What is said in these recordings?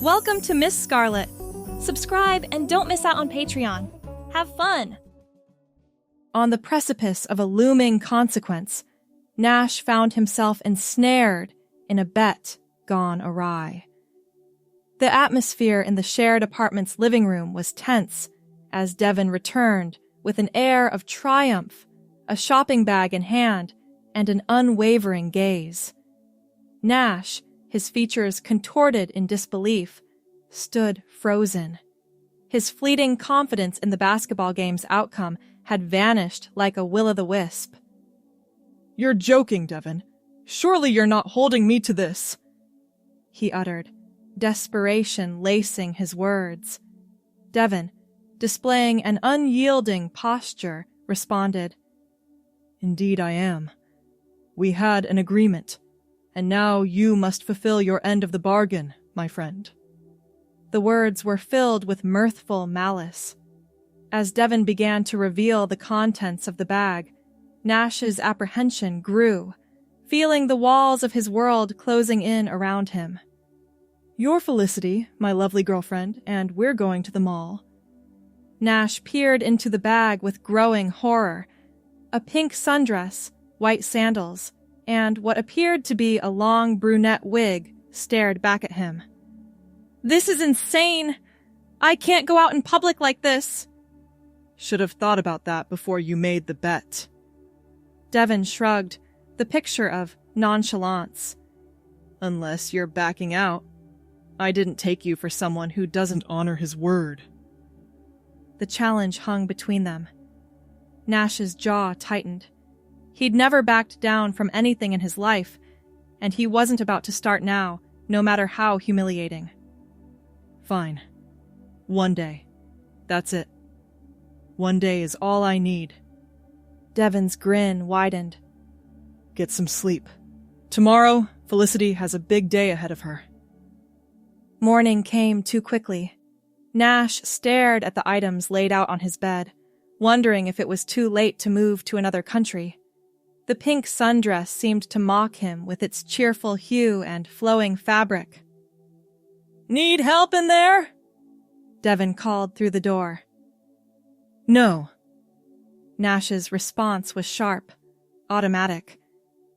Welcome to Miss Scarlett. Subscribe and don't miss out on Patreon. Have fun! On the precipice of a looming consequence, Nash found himself ensnared in a bet gone awry. The atmosphere in the shared apartment's living room was tense as Devon returned with an air of triumph, a shopping bag in hand, and an unwavering gaze. Nash, his features contorted in disbelief, stood frozen. His fleeting confidence in the basketball game's outcome had vanished like a will-o'-the-wisp. "You're joking, Devon. Surely you're not holding me to this," he uttered, desperation lacing his words. Devon, displaying an unyielding posture, responded, "Indeed I am. We had an agreement, and now you must fulfill your end of the bargain, my friend." The words were filled with mirthful malice. As Devon began to reveal the contents of the bag, Nash's apprehension grew, feeling the walls of his world closing in around him. "You're Felicity, my lovely girlfriend, and we're going to the mall." Nash peered into the bag with growing horror. A pink sundress, white sandals, and what appeared to be a long brunette wig stared back at him. "This is insane! I can't go out in public like this!" "Should have thought about that before you made the bet." Devon shrugged, the picture of nonchalance. "Unless you're backing out. I didn't take you for someone who doesn't honor his word." The challenge hung between them. Nash's jaw tightened. He'd never backed down from anything in his life, and he wasn't about to start now, no matter how humiliating. "Fine. One day. That's it. One day is all I need." Devon's grin widened. "Get some sleep. Tomorrow, Felicity has a big day ahead of her." Morning came too quickly. Nash stared at the items laid out on his bed, wondering if it was too late to move to another country. The pink sundress seemed to mock him with its cheerful hue and flowing fabric. "Need help in there?" Devon called through the door. "No." Nash's response was sharp, automatic,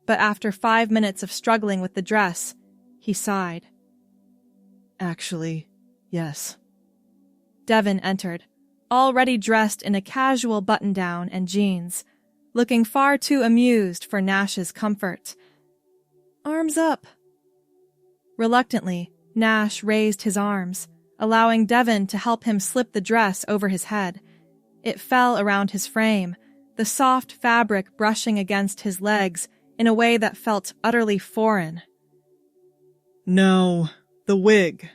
but after 5 minutes of struggling with the dress, he sighed. "Actually, yes." Devon entered, already dressed in a casual button-down and jeans, looking far too amused for Nash's comfort. "Arms up." Reluctantly, Nash raised his arms, allowing Devon to help him slip the dress over his head. It fell around his frame, the soft fabric brushing against his legs in a way that felt utterly foreign. "No, the wig."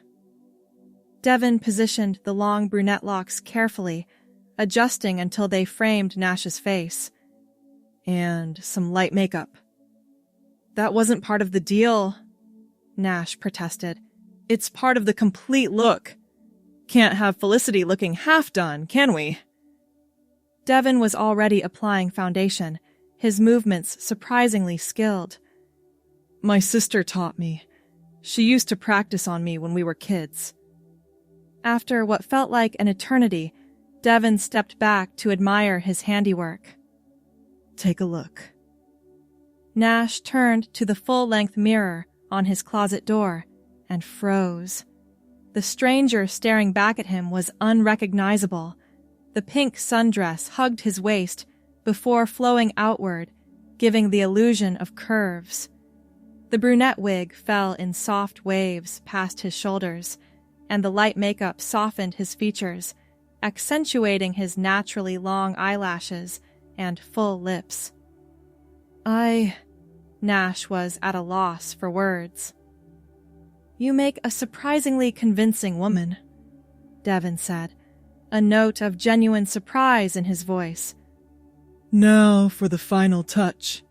Devon positioned the long brunette locks carefully, adjusting until they framed Nash's face. "And some light makeup." "That wasn't part of the deal," Nash protested. "It's part of the complete look. Can't have Felicity looking half done, can we?" Devon was already applying foundation, his movements surprisingly skilled. "My sister taught me. She used to practice on me when we were kids." After what felt like an eternity, Devon stepped back to admire his handiwork. "Take a look." Nash turned to the full-length mirror on his closet door and froze. The stranger staring back at him was unrecognizable. The pink sundress hugged his waist before flowing outward, giving the illusion of curves. The brunette wig fell in soft waves past his shoulders, and the light makeup softened his features, accentuating his naturally long eyelashes and full lips. Nash was at a loss for words. "You make a surprisingly convincing woman," Devon said, a note of genuine surprise in his voice. "Now for the final touch."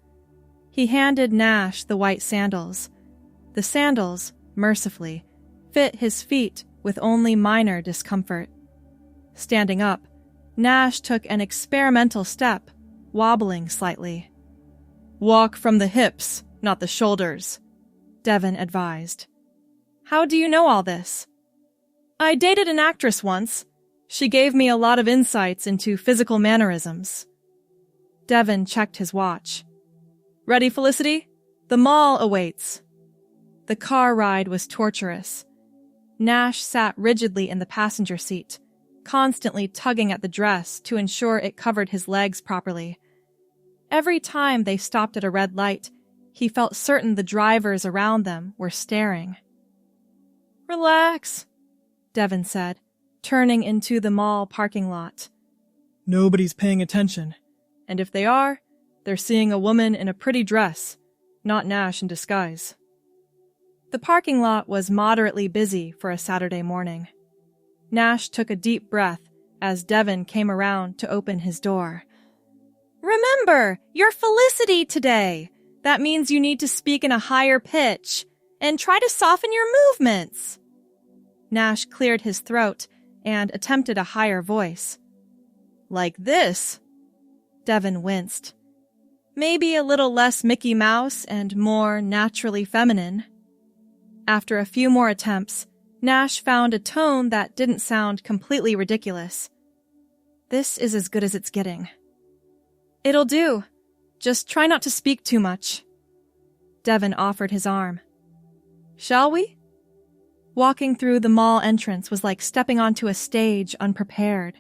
He handed Nash the white sandals. The sandals, mercifully, fit his feet with only minor discomfort. Standing up, Nash took an experimental step, wobbling slightly. "Walk from the hips, not the shoulders," Devon advised. "How do you know all this?" I dated an actress once. She gave me a lot of insights into physical mannerisms. Devin checked his watch. Ready, Felicity? The mall awaits. The car ride was torturous. Nash sat rigidly in the passenger seat, constantly tugging at the dress to ensure it covered his legs properly. Every time they stopped at a red light, he felt certain the drivers around them were staring. Relax, Devin said, turning into the mall parking lot. Nobody's paying attention. And if they are, they're seeing a woman in a pretty dress, not Nash in disguise. The parking lot was moderately busy for a Saturday morning. Nash took a deep breath as Devin came around to open his door. Remember, you're Felicity today. That means you need to speak in a higher pitch and try to soften your movements. Nash cleared his throat and attempted a higher voice. Like this? Devin winced. Maybe a little less Mickey Mouse and more naturally feminine. After a few more attempts, Nash found a tone that didn't sound completely ridiculous. This is as good as it's getting. It'll do. Just try not to speak too much. Devin offered his arm. Shall we? Walking through the mall entrance was like stepping onto a stage unprepared.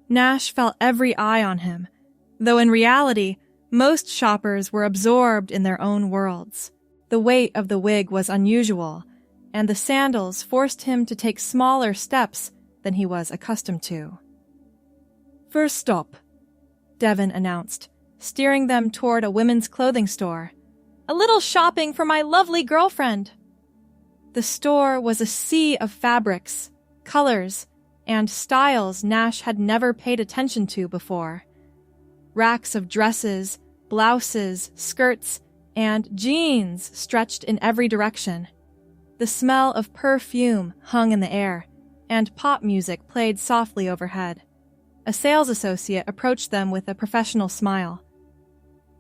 Nash felt every eye on him, though in reality, most shoppers were absorbed in their own worlds. The weight of the wig was unusual, and the sandals forced him to take smaller steps than he was accustomed to. First stop, Devin announced, steering them toward a women's clothing store. A little shopping for my lovely girlfriend. The store was a sea of fabrics, colors, and styles Nash had never paid attention to before. Racks of dresses, blouses, skirts, and jeans stretched in every direction. The smell of perfume hung in the air, and pop music played softly overhead. A sales associate approached them with a professional smile.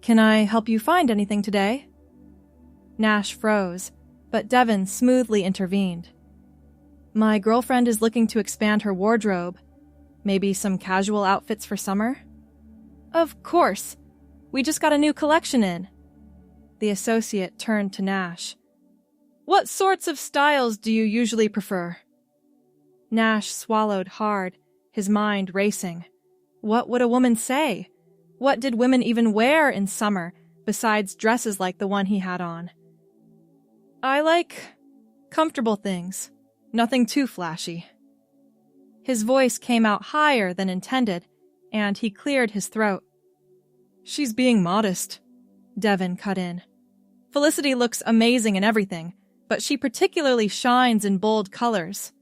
Can I help you find anything today? Nash froze, but Devin smoothly intervened. My girlfriend is looking to expand her wardrobe. Maybe some casual outfits for summer? Of course. We just got a new collection in. The associate turned to Nash. What sorts of styles do you usually prefer? Nash swallowed hard, his mind racing. What would a woman say? What did women even wear in summer, besides dresses like the one he had on? I like comfortable things, nothing too flashy. His voice came out higher than intended, and he cleared his throat. She's being modest, Devin cut in. Felicity looks amazing in everything, but she particularly shines in bold colors.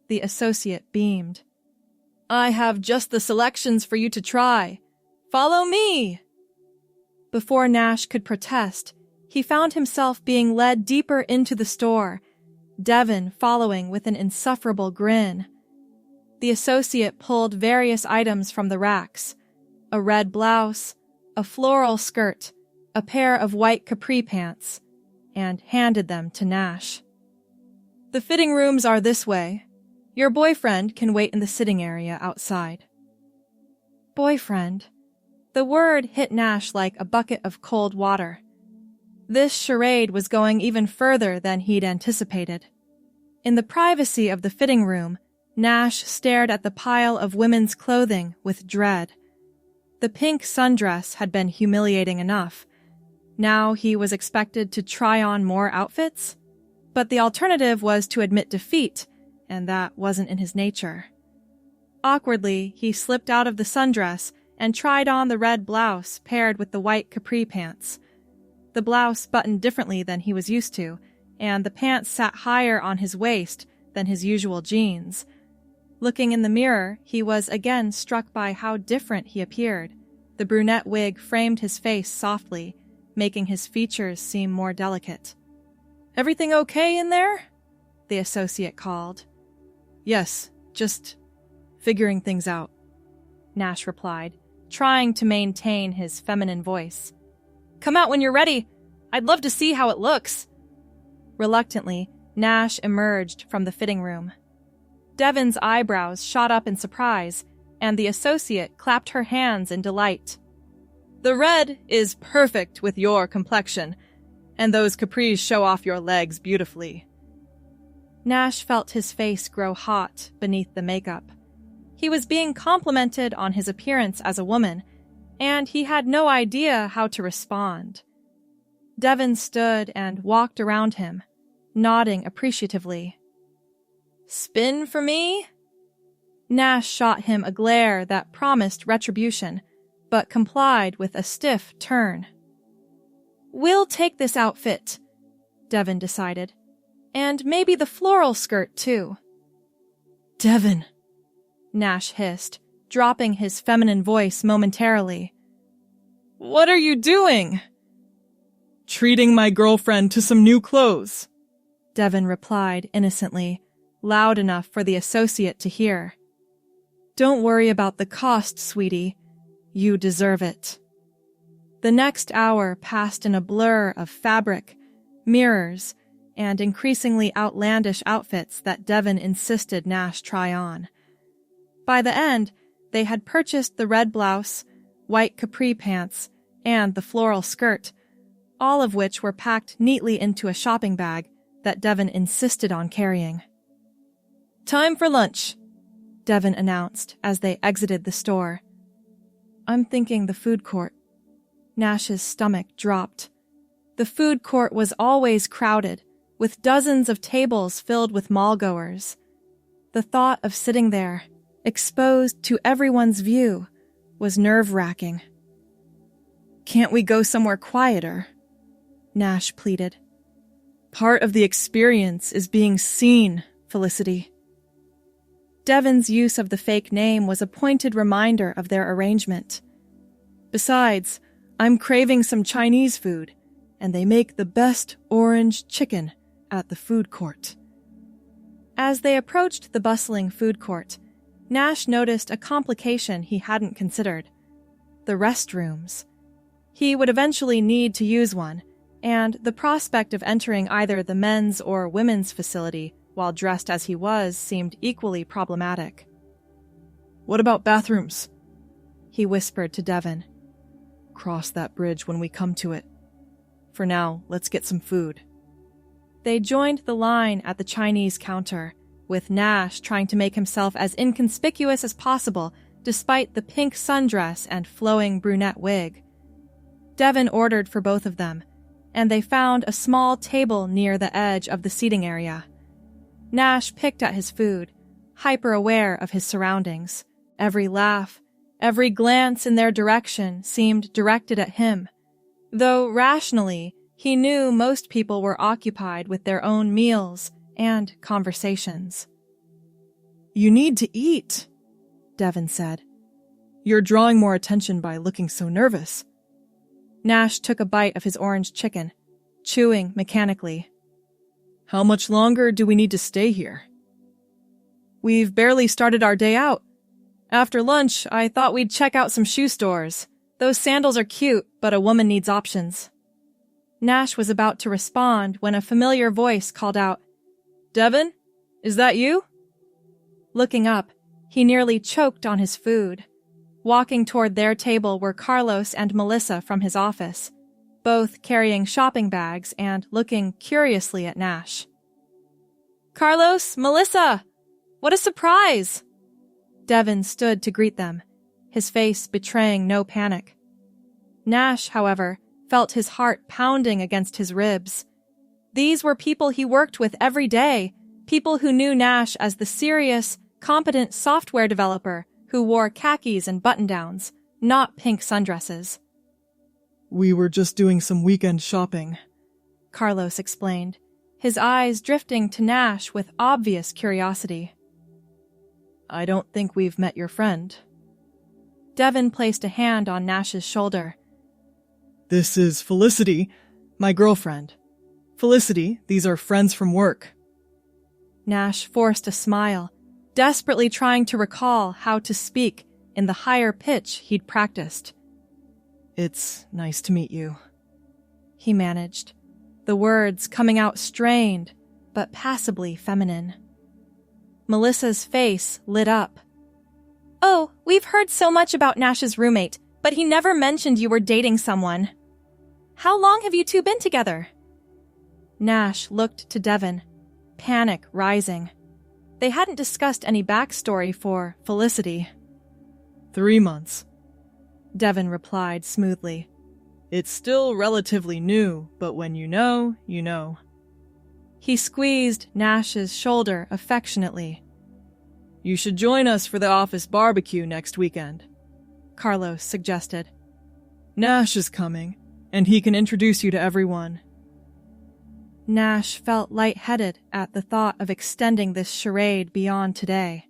The associate beamed. I have just the selections for you to try. Follow me! Before Nash could protest, he found himself being led deeper into the store, Devin following with an insufferable grin. The associate pulled various items from the racks. A red blouse, a floral skirt, a pair of white capri pants, and handed them to Nash. The fitting rooms are this way. Your boyfriend can wait in the sitting area outside. Boyfriend. The word hit Nash like a bucket of cold water. This charade was going even further than he'd anticipated. In the privacy of the fitting room, Nash stared at the pile of women's clothing with dread. The pink sundress had been humiliating enough. Now he was expected to try on more outfits? But the alternative was to admit defeat, and that wasn't in his nature. Awkwardly, he slipped out of the sundress and tried on the red blouse paired with the white capri pants. The blouse buttoned differently than he was used to, and the pants sat higher on his waist than his usual jeans. Looking in the mirror, he was again struck by how different he appeared. The brunette wig framed his face softly, making his features seem more delicate. Everything okay in there? The associate called. Yes, just figuring things out, Nash replied, trying to maintain his feminine voice. Come out when you're ready. I'd love to see how it looks. Reluctantly, Nash emerged from the fitting room. Devon's eyebrows shot up in surprise, and the associate clapped her hands in delight. The red is perfect with your complexion, and those capris show off your legs beautifully. Nash felt his face grow hot beneath the makeup. He was being complimented on his appearance as a woman, and he had no idea how to respond. Devon stood and walked around him, nodding appreciatively. "Spin for me?" Nash shot him a glare that promised retribution, but complied with a stiff turn. "We'll take this outfit," Devon decided. "And maybe the floral skirt, too." "Devon," Nash hissed, dropping his feminine voice momentarily. "What are you doing?" "Treating my girlfriend to some new clothes," Devon replied innocently, loud enough for the associate to hear. "Don't worry about the cost, sweetie. You deserve it." The next hour passed in a blur of fabric, mirrors, and increasingly outlandish outfits that Devon insisted Nash try on. By the end, they had purchased the red blouse, white capri pants, and the floral skirt, all of which were packed neatly into a shopping bag that Devon insisted on carrying. "Time for lunch," Devon announced as they exited the store. "I'm thinking the food court." Nash's stomach dropped. The food court was always crowded, with dozens of tables filled with mall-goers. The thought of sitting there, exposed to everyone's view, was nerve-wracking. "Can't we go somewhere quieter?" Nash pleaded. "Part of the experience is being seen, Felicity." Devon's use of the fake name was a pointed reminder of their arrangement. "Besides, I'm craving some Chinese food, and they make the best orange chicken at the food court." As they approached the bustling food court, Nash noticed a complication he hadn't considered: the restrooms. He would eventually need to use one, and the prospect of entering either the men's or women's facility while dressed as he was seemed equally problematic. "What about bathrooms?" he whispered to Devon. "Cross that bridge when we come to it. For now, let's get some food." They joined the line at the Chinese counter, with Nash trying to make himself as inconspicuous as possible despite the pink sundress and flowing brunette wig. Devon ordered for both of them, and they found a small table near the edge of the seating area. Nash picked at his food, hyper-aware of his surroundings. Every laugh, every glance in their direction seemed directed at him, though rationally, he knew most people were occupied with their own meals and conversations. "You need to eat," Devon said. "You're drawing more attention by looking so nervous." Nash took a bite of his orange chicken, chewing mechanically. "How much longer do we need to stay here?" "We've barely started our day out. After lunch, I thought we'd check out some shoe stores. Those sandals are cute, but a woman needs options." Nash was about to respond when a familiar voice called out, "Devon, is that you?" Looking up, he nearly choked on his food. Walking toward their table were Carlos and Melissa from his office, both carrying shopping bags and looking curiously at Nash. "Carlos, Melissa! What a surprise!" Devon stood to greet them, his face betraying no panic. Nash, however, felt his heart pounding against his ribs. These were people he worked with every day, people who knew Nash as the serious, competent software developer who wore khakis and button-downs, not pink sundresses. "We were just doing some weekend shopping," Carlos explained, his eyes drifting to Nash with obvious curiosity. "I don't think we've met your friend." Devon placed a hand on Nash's shoulder. "This is Felicity, my girlfriend. Felicity, these are friends from work." Nash forced a smile, desperately trying to recall how to speak in the higher pitch he'd practiced. "It's nice to meet you," he managed, the words coming out strained but passably feminine. Melissa's face lit up. "Oh, we've heard so much about Nash's roommate, but he never mentioned you were dating someone. How long have you two been together?" Nash looked to Devon, panic rising. They hadn't discussed any backstory for Felicity. 3 months, Devon replied smoothly. It's still relatively new, but when you know, you know. He squeezed Nash's shoulder affectionately. You should join us for the office barbecue next weekend, Carlos suggested. Nash is coming, and he can introduce you to everyone. Nash felt lightheaded at the thought of extending this charade beyond today.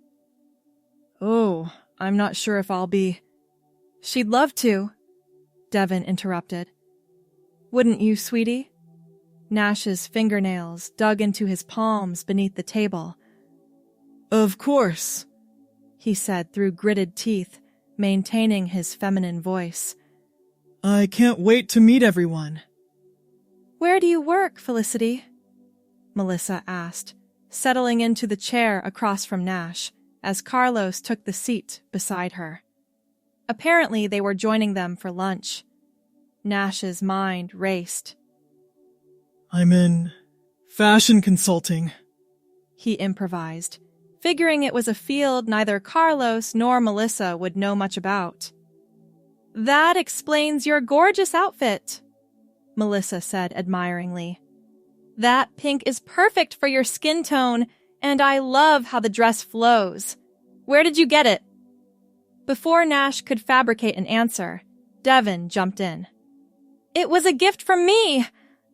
Oh, I'm not sure if I'll be... She'd love to, Devon interrupted. Wouldn't you, sweetie? Nash's fingernails dug into his palms beneath the table. Of course, he said through gritted teeth, maintaining his feminine voice. I can't wait to meet everyone. Where do you work, Felicity? Melissa asked, settling into the chair across from Nash, as Carlos took the seat beside her. Apparently they were joining them for lunch. Nash's mind raced. I'm in fashion consulting, he improvised, figuring it was a field neither Carlos nor Melissa would know much about. That explains your gorgeous outfit, Melissa said admiringly. That pink is perfect for your skin tone, and I love how the dress flows. Where did you get it? Before Nash could fabricate an answer, Devon jumped in. It was a gift from me.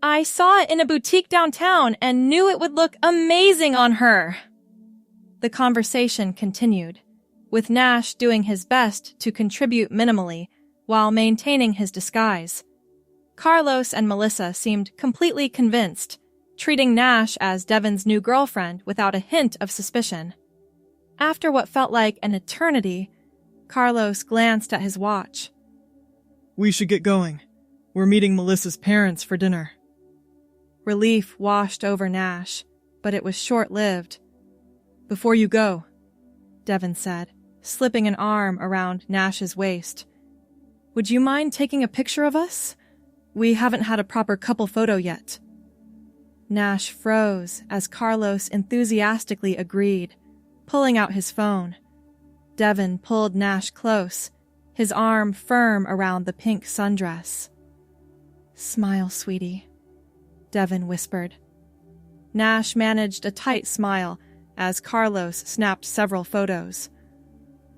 I saw it in a boutique downtown and knew it would look amazing on her. The conversation continued, with Nash doing his best to contribute minimally while maintaining his disguise. Carlos and Melissa seemed completely convinced, treating Nash as Devon's new girlfriend without a hint of suspicion. After what felt like an eternity, Carlos glanced at his watch. We should get going. We're meeting Melissa's parents for dinner. Relief washed over Nash, but it was short-lived. Before you go, Devon said, slipping an arm around Nash's waist. Would you mind taking a picture of us? We haven't had a proper couple photo yet. Nash froze as Carlos enthusiastically agreed, pulling out his phone. Devon pulled Nash close, his arm firm around the pink sundress. Smile, sweetie, Devon whispered. Nash managed a tight smile as Carlos snapped several photos.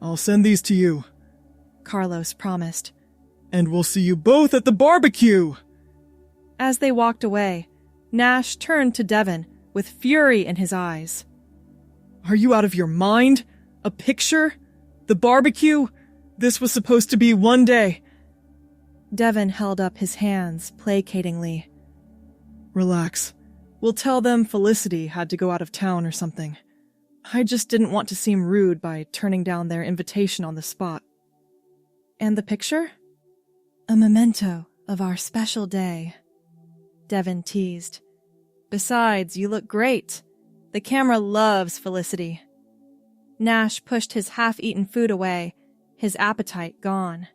I'll send these to you, Carlos promised. And we'll see you both at the barbecue! As they walked away, Nash turned to Devon with fury in his eyes. Are you out of your mind? A picture? The barbecue? This was supposed to be one day. Devon held up his hands placatingly. Relax. We'll tell them Felicity had to go out of town or something. I just didn't want to seem rude by turning down their invitation on the spot. And the picture? A memento of our special day, Devon teased. Besides, you look great. The camera loves Felicity. Nash pushed his half-eaten food away, his appetite gone.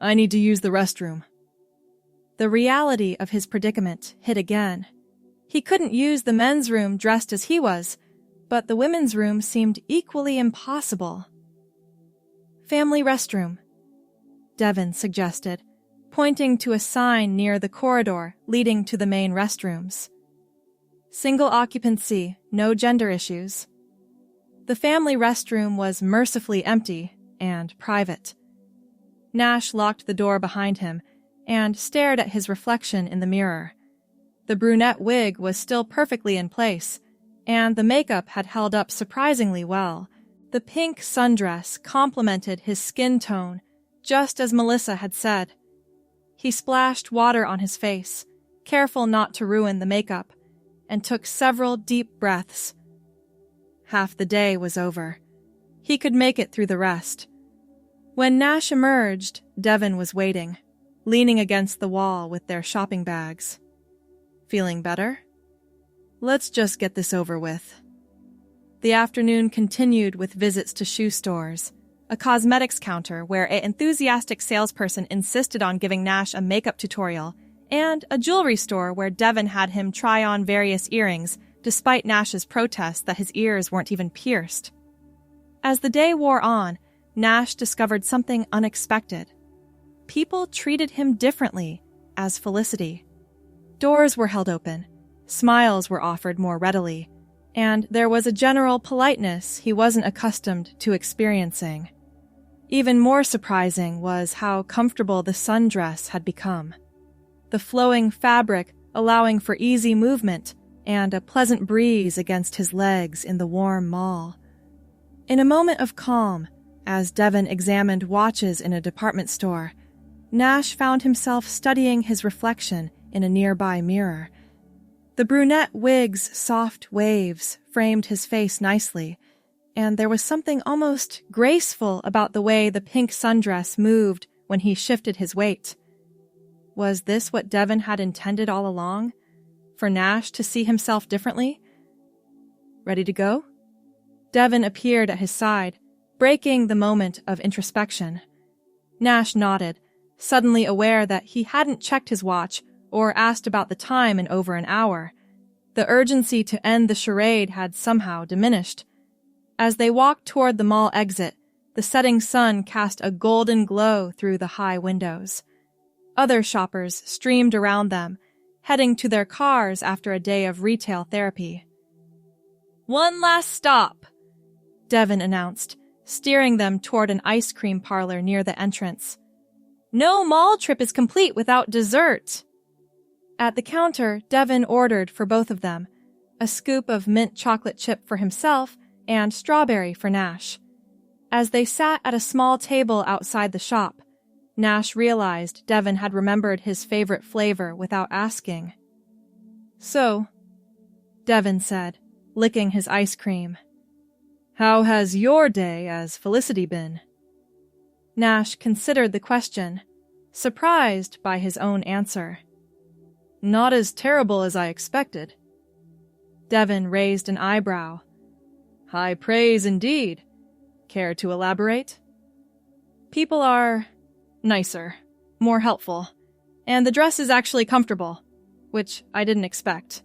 I need to use the restroom. The reality of his predicament hit again. He couldn't use the men's room dressed as he was, but the women's room seemed equally impossible. Family restroom, Devon suggested, pointing to a sign near the corridor leading to the main restrooms. Single occupancy, no gender issues. The family restroom was mercifully empty and private. Nash locked the door behind him and stared at his reflection in the mirror. The brunette wig was still perfectly in place, and the makeup had held up surprisingly well. The pink sundress complemented his skin tone, just as Melissa had said. He splashed water on his face, careful not to ruin the makeup, and took several deep breaths. Half the day was over. He could make it through the rest. When Nash emerged, Devon was waiting, leaning against the wall with their shopping bags. Feeling better? Let's just get this over with. The afternoon continued with visits to shoe stores, a cosmetics counter where an enthusiastic salesperson insisted on giving Nash a makeup tutorial, and a jewelry store where Devon had him try on various earrings, despite Nash's protests that his ears weren't even pierced. As the day wore on, Nash discovered something unexpected. People treated him differently as Felicity. Doors were held open, smiles were offered more readily, and there was a general politeness he wasn't accustomed to experiencing. Even more surprising was how comfortable the sundress had become. The flowing fabric allowing for easy movement and a pleasant breeze against his legs in the warm mall. In a moment of calm, as Devon examined watches in a department store, Nash found himself studying his reflection in a nearby mirror. The brunette wig's soft waves framed his face nicely, and there was something almost graceful about the way the pink sundress moved when he shifted his weight. Was this what Devon had intended all along? For Nash to see himself differently? Ready to go? Devon appeared at his side, breaking the moment of introspection. Nash nodded, suddenly aware that he hadn't checked his watch or asked about the time in over an hour. The urgency to end the charade had somehow diminished. As they walked toward the mall exit, the setting sun cast a golden glow through the high windows. Other shoppers streamed around them, heading to their cars after a day of retail therapy. "One last stop," Devon announced, steering them toward an ice cream parlor near the entrance. "No mall trip is complete without dessert." At the counter, Devon ordered for both of them, a scoop of mint chocolate chip for himself and strawberry for Nash. As they sat at a small table outside the shop, Nash realized Devon had remembered his favorite flavor without asking. "So," Devon said, licking his ice cream, "how has your day as Felicity been?" Nash considered the question, surprised by his own answer. "Not as terrible as I expected." Devon raised an eyebrow. "High praise indeed. Care to elaborate?" "People are nicer, more helpful, and the dress is actually comfortable, which I didn't expect."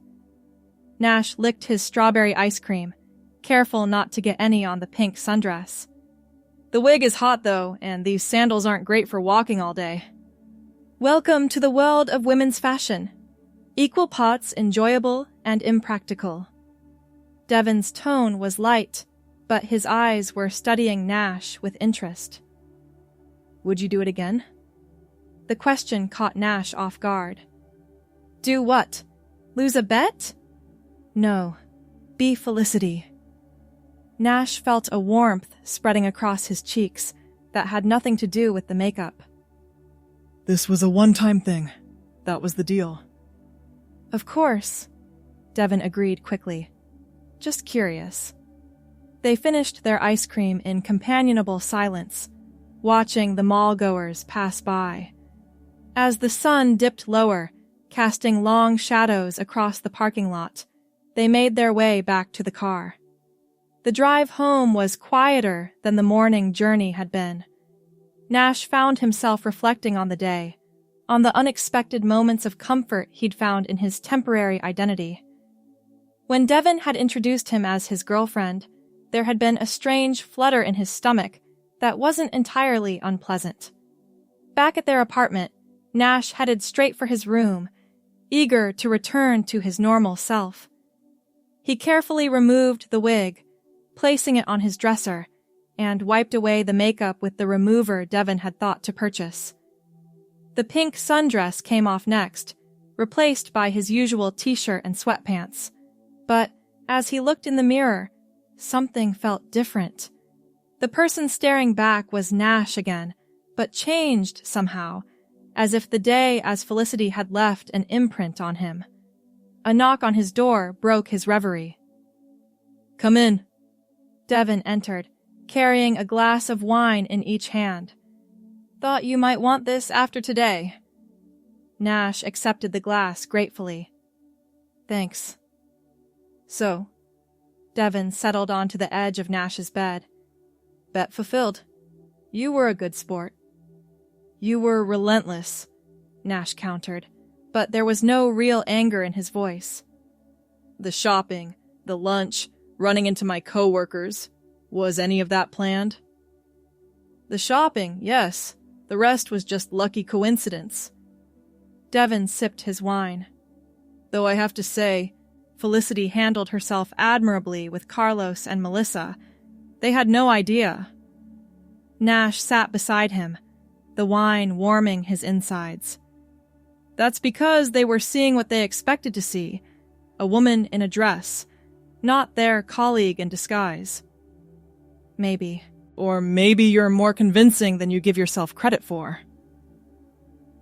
Nash licked his strawberry ice cream, careful not to get any on the pink sundress. "The wig is hot, though, and these sandals aren't great for walking all day." Welcome to the world of women's fashion. Equal parts enjoyable and impractical. Devon's tone was light, but his eyes were studying Nash with interest. "Would you do it again?" The question caught Nash off guard. "Do what? Lose a bet?" "No. Be Felicity." Nash felt a warmth spreading across his cheeks that had nothing to do with the makeup. This was a one-time thing. That was the deal. "Of course," Devon agreed quickly. "Just curious." They finished their ice cream in companionable silence, watching the mall-goers pass by. As the sun dipped lower, casting long shadows across the parking lot, they made their way back to the car. The drive home was quieter than the morning journey had been. Nash found himself reflecting on the day, on the unexpected moments of comfort he'd found in his temporary identity. When Devon had introduced him as his girlfriend, there had been a strange flutter in his stomach that wasn't entirely unpleasant. Back at their apartment, Nash headed straight for his room, eager to return to his normal self. He carefully removed the wig, placing it on his dresser, and wiped away the makeup with the remover Devon had thought to purchase. The pink sundress came off next, replaced by his usual t-shirt and sweatpants. But as he looked in the mirror, something felt different. The person staring back was Nash again, but changed somehow, as if the day as Felicity had left an imprint on him. A knock on his door broke his reverie. "Come in." Devon entered, carrying a glass of wine in each hand. "Thought you might want this after today." Nash accepted the glass gratefully. "Thanks." "So, Devin settled onto the edge of Nash's bed. Bet fulfilled. You were a good sport. You were relentless, Nash countered, but there was no real anger in his voice. The shopping, the lunch, running into my coworkers, was any of that planned? The shopping, yes. The rest was just lucky coincidence. Devin sipped his wine. Though I have to say, Felicity handled herself admirably with Carlos and Melissa. They had no idea. Nash sat beside him, the wine warming his insides. That's because they were seeing what they expected to see, a woman in a dress, not their colleague in disguise. Maybe. Or maybe you're more convincing than you give yourself credit for.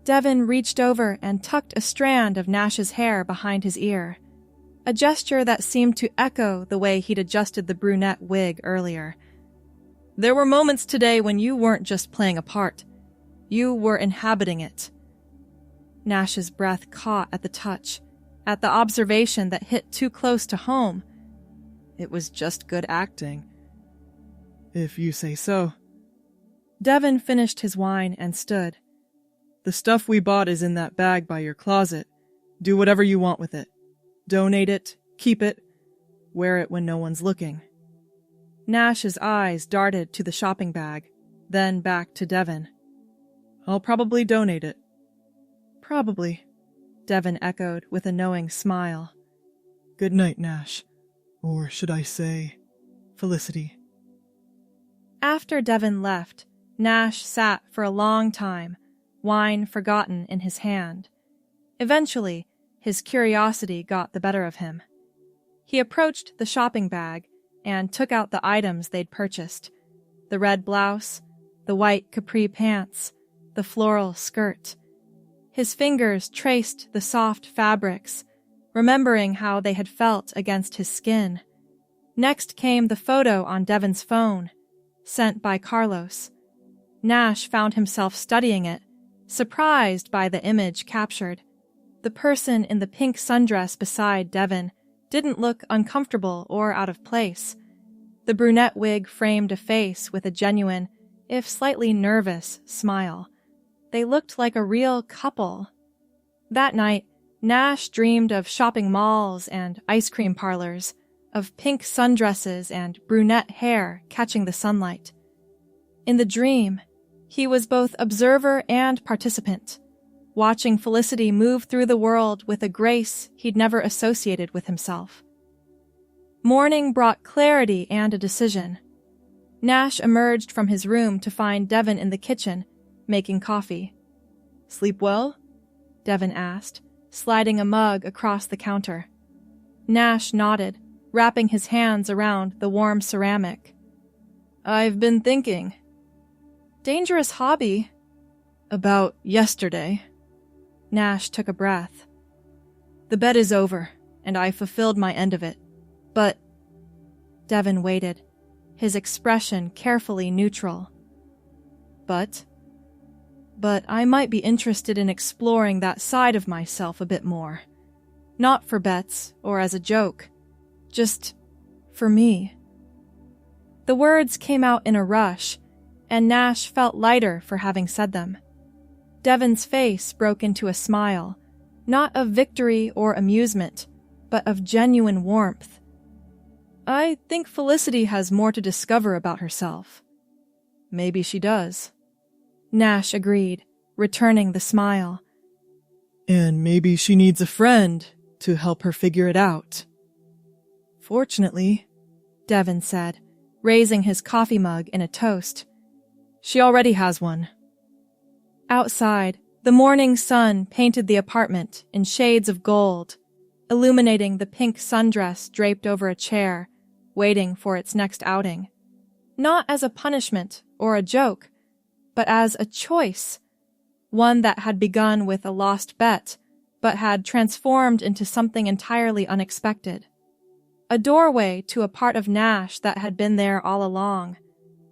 Devin reached over and tucked a strand of Nash's hair behind his ear, a gesture that seemed to echo the way he'd adjusted the brunette wig earlier. There were moments today when you weren't just playing a part. You were inhabiting it. Nash's breath caught at the touch, at the observation that hit too close to home. It was just good acting. If you say so. Devin finished his wine and stood. The stuff we bought is in that bag by your closet. Do whatever you want with it. Donate it, keep it, wear it when no one's looking. Nash's eyes darted to the shopping bag, then back to Devin. I'll probably donate it. Probably, Devin echoed with a knowing smile. Good night, Nash. Or should I say, Felicity. After Devin left, Nash sat for a long time, wine forgotten in his hand. Eventually, his curiosity got the better of him. He approached the shopping bag and took out the items they'd purchased: the red blouse, the white capri pants, the floral skirt. His fingers traced the soft fabrics, remembering how they had felt against his skin. Next came the photo on Devin's phone, sent by Carlos. Nash found himself studying it, surprised by the image captured. The person in the pink sundress beside Devin didn't look uncomfortable or out of place. The brunette wig framed a face with a genuine, if slightly nervous, smile. They looked like a real couple. That night, Nash dreamed of shopping malls and ice cream parlors, of pink sundresses and brunette hair catching the sunlight. In the dream, he was both observer and participant, watching Felicity move through the world with a grace he'd never associated with himself. Morning brought clarity and a decision. Nash emerged from his room to find Devin in the kitchen, making coffee. "Sleep well?" Devin asked, sliding a mug across the counter. Nash nodded, wrapping his hands around the warm ceramic. "I've been thinking." "Dangerous hobby." "About yesterday." Nash took a breath. "The bet is over, and I fulfilled my end of it. But..." Devin waited, his expression carefully neutral. But I might be interested in exploring that side of myself a bit more. Not for bets or as a joke. Just for me." The words came out in a rush, and Nash felt lighter for having said them. Devin's face broke into a smile, not of victory or amusement, but of genuine warmth. "I think Felicity has more to discover about herself." "Maybe she does." Nash agreed, returning the smile. "And maybe she needs a friend to help her figure it out." "Fortunately," Devin said, raising his coffee mug in a toast, "she already has one." Outside, the morning sun painted the apartment in shades of gold, illuminating the pink sundress draped over a chair, waiting for its next outing. Not as a punishment or a joke, but as a choice, one that had begun with a lost bet, but had transformed into something entirely unexpected. A doorway to a part of Nash that had been there all along,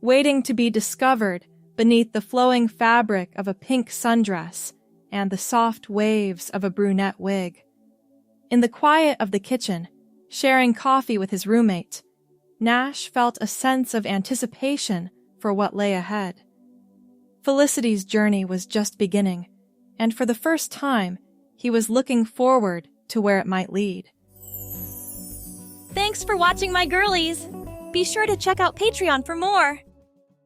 waiting to be discovered beneath the flowing fabric of a pink sundress and the soft waves of a brunette wig. In the quiet of the kitchen, sharing coffee with his roommate, Nash felt a sense of anticipation for what lay ahead. Felicity's journey was just beginning, and for the first time, he was looking forward to where it might lead. Thanks for watching, my girlies! Be sure to check out Patreon for more!